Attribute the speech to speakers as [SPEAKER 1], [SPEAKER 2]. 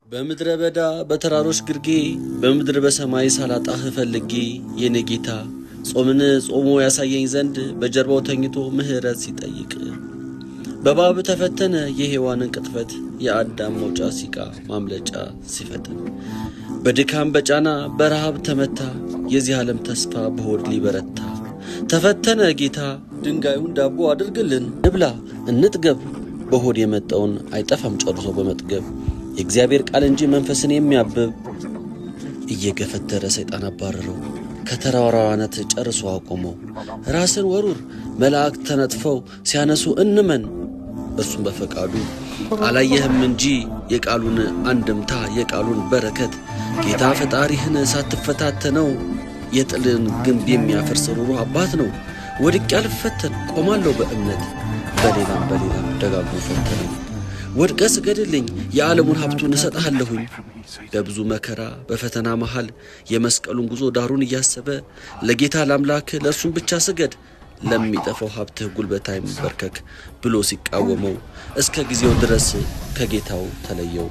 [SPEAKER 1] በምድረ በዳ በተራሮች ግርጌ በምድር በሰማይ ሳላጣህ ፈልጌ የኔ ጌታ ጾምን ጾሞ ያሳየኝ ዘንድ በጀርባው ተኝቶ ምህረት ሲጠይቅ በባብ ተፈተነ የሔዋንን ቅጥፈት የአዳም መውጫ ሲቃ ማምለጫ ሲፈተን በድካም በጫና በረሃብ ተመታ የዚህ ዓለም ተስፋ በሆድ ሊበረታ ተፈተነ ጌታ ድንጋዩን ዳቦ አድርግልን ንብላ እንጥገብ በሆድ የመጣውን አይጠፋም ጨርሶ በመጥገብ የእግዚአብሔር ቃል እንጂ መንፈስን የሚያብብ እየገፈተረ ሰይጣን አባረረው ከተራራዋነት ጨርሶ አቆመው ራስን ወሩር መላእክት ተነጥፈው ሲያነሱ እንመን እርሱም በፈቃዱ አላየህም እንጂ የቃሉን አንድምታ የቃሉን በረከት ጌታ ፈጣሪህን ሳትፈታተነው የጥልን ግንብ የሚያፈርስ ሩሩ አባት ነው ወድቄ አልፈተን ቆማለሁ በእምነት በሌላም ደጋግሞ ፈተነኝ ወድቀ ስገድልኝ የዓለሙን ሀብቱን እሰጥሃለሁኝ በብዙ መከራ በፈተና መሃል የመስቀሉን ጉዞ ዳሩን እያሰበ ለጌታ ለአምላክ ለእርሱም ብቻ ስገድ ለሚጠፋው ሀብትህ ጉልበታ ይንበርከክ ብሎ ሲቃወመው እስከ ጊዜው ድረስ ከጌታው ተለየው